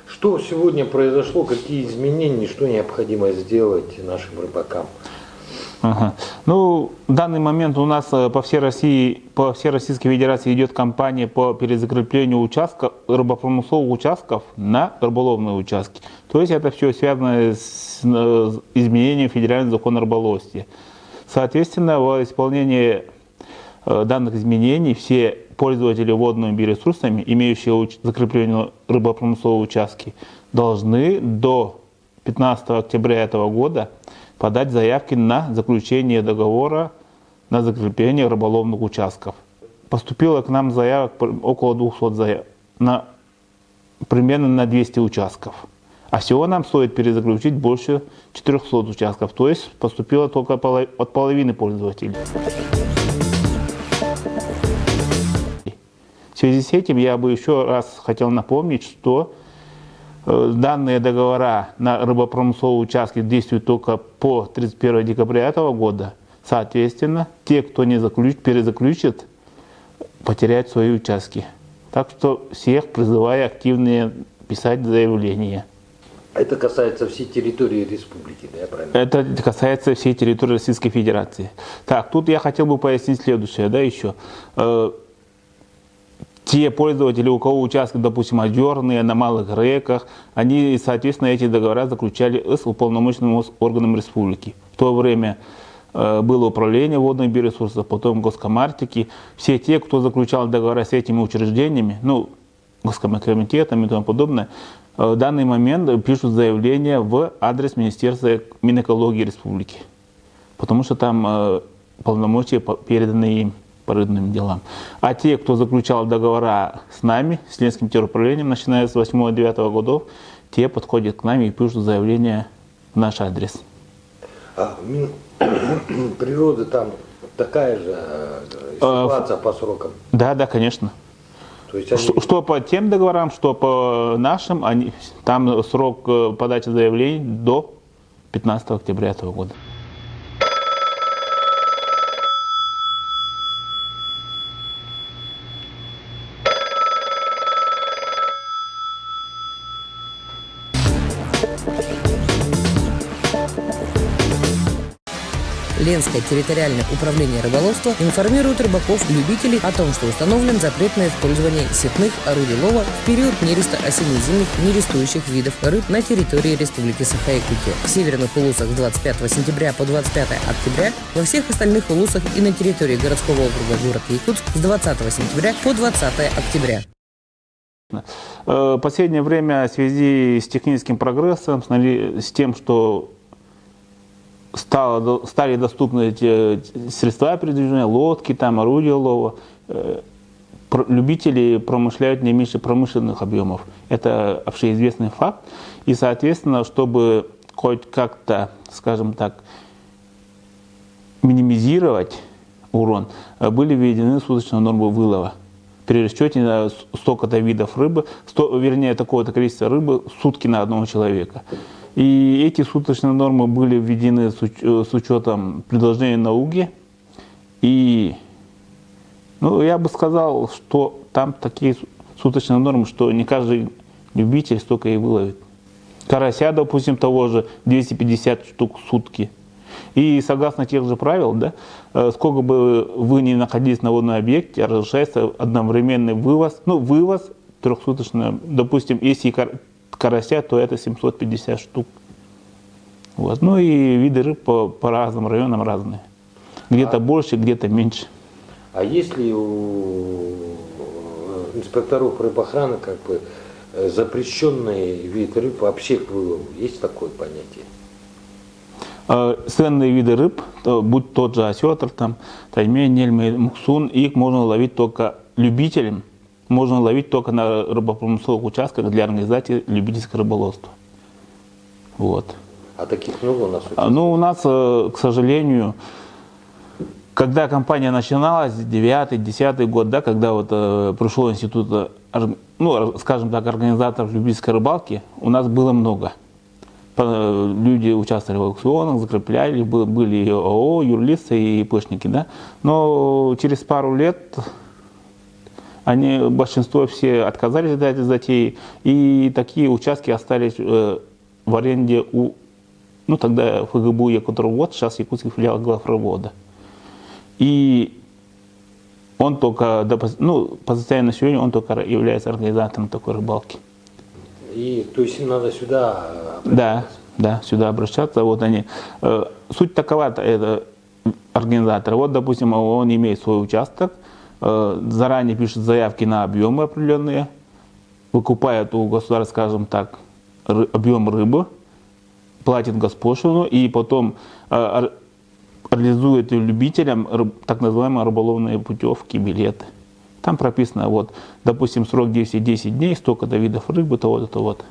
Что сегодня произошло, какие изменения, что необходимо сделать нашим рыбакам? Ага. Ну, в данный момент у нас по всей России, по всей Российской Федерации идет кампания по перезакреплению участков, рыбопромысловых участков на рыболовные участки. То есть это все связано с изменением федерального закона о рыболовстве. Соответственно, в исполнении данных изменений все пользователи водными биоресурсами, имеющие закрепленные рыбопромысловые участки, должны до 15 октября этого года подать заявки на заключение договора на закрепление рыболовных участков. Поступило к нам заявок около 200 заявок, примерно на 200 участков. А всего нам стоит перезаключить больше 400 участков, то есть поступило только от половины пользователей. В связи с этим я бы еще раз хотел напомнить, что данные договора на рыбопромысловые участки действуют только по 31 декабря этого года. Соответственно, те, кто не перезаключит, потеряют свои участки. Так что всех призываю активно писать заявления. Это касается всей территории республики, да, я правильно? Это касается всей территории Российской Федерации. Так, тут я хотел бы пояснить следующее, да, еще. Те пользователи, у кого участки, допустим, озерные, на малых реках, они, соответственно, эти договора заключали с уполномоченным органом республики. В то время было управление водных биоресурсов, потом госкомартики. Все те, кто заключал договора с этими учреждениями, ну, госкомитетами и тому подобное, в данный момент пишут заявление в адрес Министерства Минэкологии Республики. Потому что там полномочия переданы им по рыбным делам. А те, кто заключал договора с нами, с Ленинским теруправлением, начиная с 8-9 годов, те подходят к нам и пишут заявление в наш адрес. А природа там такая же ситуация по срокам? Да, да, конечно. То есть они... что по тем договорам, что по нашим, там срок подачи заявлений до 15 октября этого года. Ленское территориальное управление рыболовства информирует рыбаков и любителей о том, что установлен запрет на использование сетных орудий лова в период нереста осенне-зимних нерестующих видов рыб на территории Республики Саха-Якутия. В северных улусах с 25 сентября по 25 октября, во всех остальных улусах и на территории городского округа город Якутск с 20 сентября по 20 октября. В последнее время в связи с техническим прогрессом, с тем, что стали доступны эти средства передвижения, лодки, там, орудия лова, любители промышляют не меньше промышленных объемов. Это общеизвестный факт. И, соответственно, чтобы хоть как-то, скажем так, минимизировать урон, были введены суточные нормы вылова. При расчете на столько-то видов рыбы, вернее, такого-то количества рыбы в сутки на одного человека. И эти суточные нормы были введены с учетом предложения науки. И ну, я бы сказал, что там такие суточные нормы, что не каждый любитель столько и выловит. Карася, допустим, того же 250 штук в сутки. И согласно тех же правил, да, сколько бы вы ни находились на водном объекте, разрешается одновременный вывоз, ну, вывоз трехсуточный, допустим, если карася, то это 750 штук. Вот. Ну и виды рыб по разным районам разные. Где-то больше, где-то меньше. А есть ли у инспекторов рыбоохраны как бы запрещенный вид рыб вообще к вылову? Есть такое понятие? Ценные виды рыб, будь тот же осетр, там, таймень, нельмей, муксун, их можно ловить только любителям. Можно ловить только на рыбопромысловых участках для организации любительского рыболовства. Вот. А таких много у нас? Ну, у нас, к сожалению, когда компания начиналась, 9-10 год, да, когда вот пришел институт, ну, скажем так, организаторов любительской рыбалки, у нас было много. люди участвовали в аукционах, закрепляли, были и ООО, юрлицы и ИПшники, да. Но через пару лет большинство все отказались от этой затеи, и такие участки остались в аренде у, ну тогда ФГБУ Якутрвод, сейчас якутский филиал главпровода. И он только, ну, по состоянию на сегодня он только является организатором такой рыбалки. И то есть им надо сюда Да, да, сюда обращаться. Вот они. Суть такова, это организатор. Вот, допустим, он имеет свой участок, заранее пишет заявки на объемы определенные, выкупает у государства, скажем так, объем рыбы, платит госпошлину и потом реализует любителям так называемые рыболовные путевки, билеты. Там прописано, вот, допустим, срок 10 дней, столько-то видов рыбы, то-то, то-то.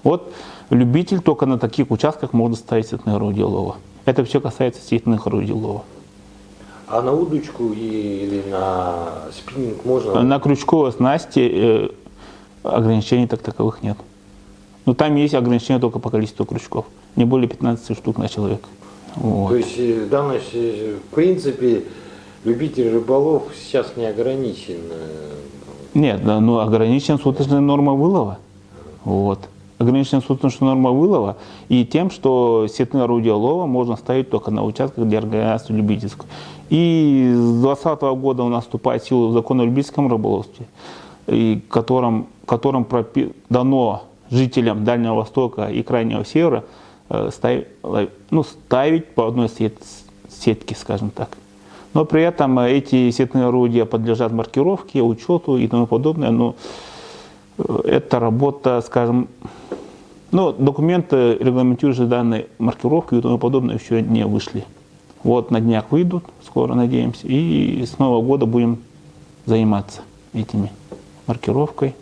Вот любитель только на таких участках может ставить сетные орудия лова. Это все касается сетных орудий лова. А на удочку или на спиннинг можно? На крючковой снасти ограничений так таковых нет. Но там есть ограничения только по количеству крючков. Не более 15 штук на человека. Вот. То есть в принципе любитель рыболов сейчас не ограничен. Нет, да, но ограничена суточная норма вылова. Вот. Ограничена суточная норма вылова и тем, что сетные орудия лова можно ставить только на участках, где организация любительская. И с 2020 года у нас вступает в силу закон о любительском рыболовстве, которым дано жителям Дальнего Востока и Крайнего Севера ставить по одной сетке, скажем так. Но при этом эти сетные орудия подлежат маркировке, учету и тому подобное. Но эта работа, скажем, документы, регламентирующие данные маркировки и тому подобное, еще не вышли. Вот на днях выйдут, скоро надеемся, и с Нового года будем заниматься этими маркировкой,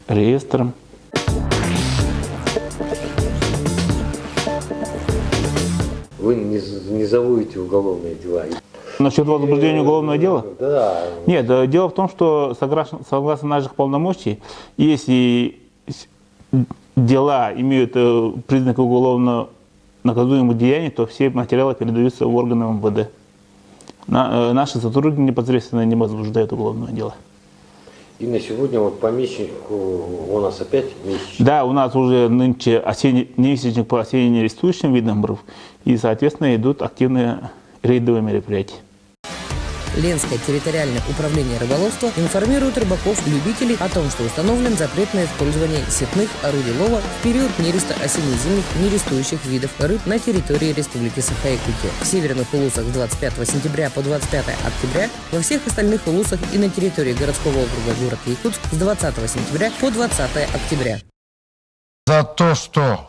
реестром. Вы не заводите уголовные дела? Насчет возбуждения уголовного дела? Да. Нет, дело в том, что согласно наших полномочий, если дела имеют признаки уголовно наказуемых деяний, то все материалы передаются в органы МВД. Наши сотрудники непосредственно не возбуждают уголовное дело. И на сегодня вот по месячнику у нас опять месячник? Да, у нас уже нынче месячник по осенне-нерестующим видам рыб, и, соответственно, идут активные рейдовые мероприятия. Ленское территориальное управление рыболовства информирует рыбаков-любителей о том, что установлен запрет на использование сетных орудий лова в период нереста осенне-зимних нерестующих видов рыб на территории Республики Саха-Якутия. В северных улусах с 25 сентября по 25 октября, во всех остальных улусах и на территории городского округа город Якутск с 20 сентября по 20 октября. За то, что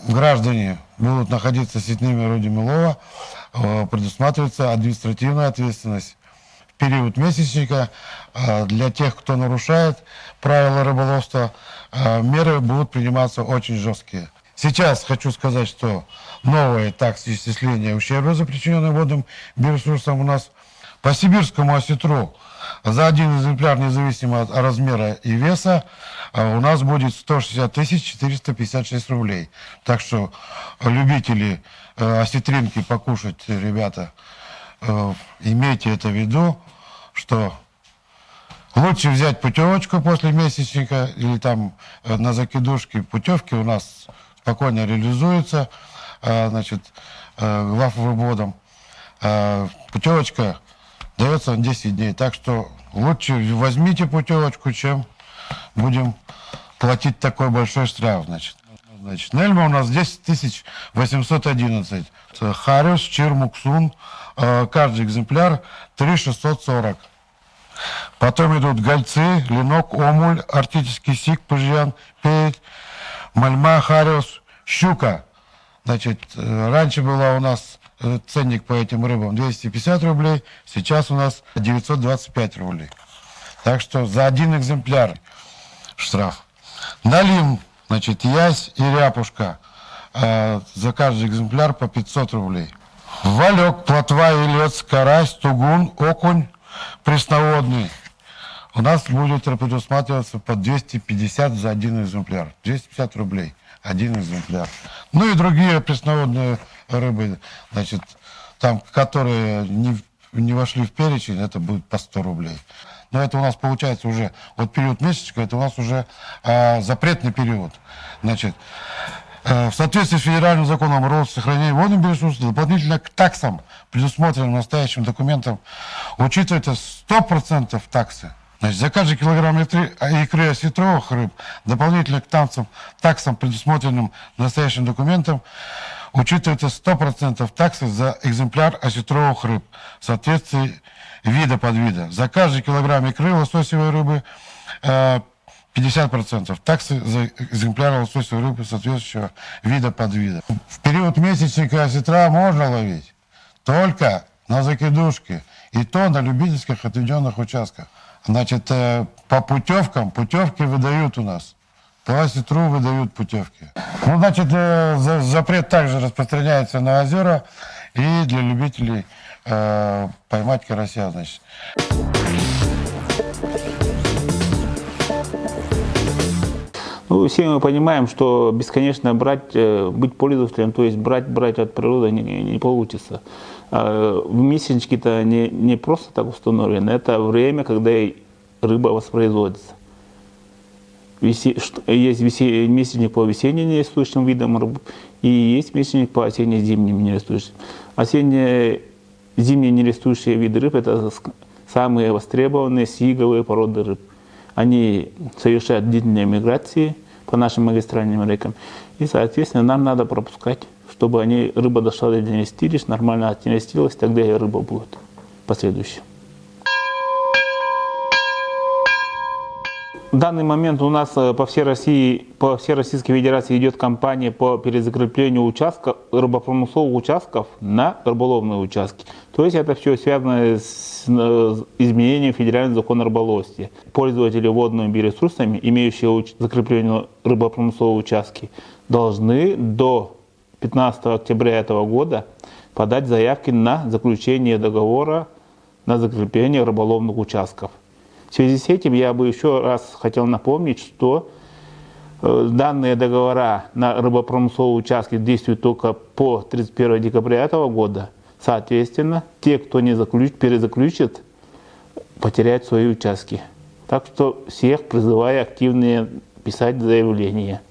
граждане будут находиться с сетными орудиями лова, предусматривается административная ответственность. В период месячника для тех, кто нарушает правила рыболовства, меры будут приниматься очень жесткие. Сейчас хочу сказать, что новая такса исчисления ущерба за причиненным водным биоресурсам у нас по сибирскому осетру за один экземпляр, независимо от размера и веса, у нас будет 160 456 рублей. Так что любители осетринки покушать, ребята, имейте это в виду, что лучше взять путевочку после месячника или там на закидушке. Путевки у нас спокойно реализуются, главвыводом. Путевочка дается на 10 дней, так что лучше возьмите путевочку, чем будем платить такой большой штраф, Нельма у нас 10 811. Хариус, Чир, Муксун, каждый экземпляр 3640. Потом идут гольцы, ленок, омуль, арктический сик, пыжьян, петь, мальма, хариус, щука. Раньше была у нас ценник по этим рыбам 250 рублей, сейчас у нас 925 рублей. Так что за один экземпляр штраф. Налим, ясь и ряпушка. За каждый экземпляр по 500 рублей. Валек, плотва, елец, карась, тугун, окунь пресноводный. у нас будет предусматриваться по 250 за один экземпляр. 250 рублей один экземпляр. Ну и другие пресноводные рыбы, значит, там, которые не вошли в перечень, это будет по 100 рублей. Но это у нас получается уже, вот период месячника, это у нас уже запретный период. Значит, в соответствии с федеральным законом о сохранении водных ресурсов, дополнительно к таксам, предусмотренным настоящим документом, учитывается 100% таксы. Значит, за каждый килограмм икры осетровых рыб, дополнительно к таксам, предусмотренным настоящим документом, учитывается 100% таксы за экземпляр осетровых рыб в соответствии вида подвида. За каждый килограмм икры лососевой рыбы 50% таксы за экземпляр лососевой рыбы соответствующего вида подвида. В период месячника осетра можно ловить только на закидушке, и то на любительских отведенных участках. Значит, по путевкам, путевки выдают у нас. По осетру выдают путевки. Ну, значит, запрет также распространяется на озера и для любителей поймать карася, значит. Ну, все мы понимаем, что бесконечно быть пользователем, то есть брать от природы не получится. В месячнике-то не просто так установлено, это время, когда рыба воспроизводится. Есть месячник по весенним нерестующим видам рыб и есть месячник по осенне-зимним нерестующим. Осенне-зимние нерестующие виды рыб – это самые востребованные сиговые породы рыб. Они совершают длительные миграции по нашим магистральным рекам. И, соответственно, нам надо пропускать, чтобы рыба дошла до нерестилищ, нормально отнерестилась, тогда и рыба будет последующая. В данный момент у нас по всей Российской Федерации идет кампания по перезакреплению рыбопромысловых участков на рыболовные участки. То есть это все связано с изменением федерального закона о рыболовстве. Пользователи водными ресурсами, имеющие закрепление рыбопромысловые участки, должны до 15 октября этого года подать заявки на заключение договора на закрепление рыболовных участков. В связи с этим я бы еще раз хотел напомнить, что данные договора на рыбопромысловые участки действуют только по 31 декабря этого года. Соответственно, те, кто не перезаключит, потеряют свои участки. Так что всех призываю активно писать заявления.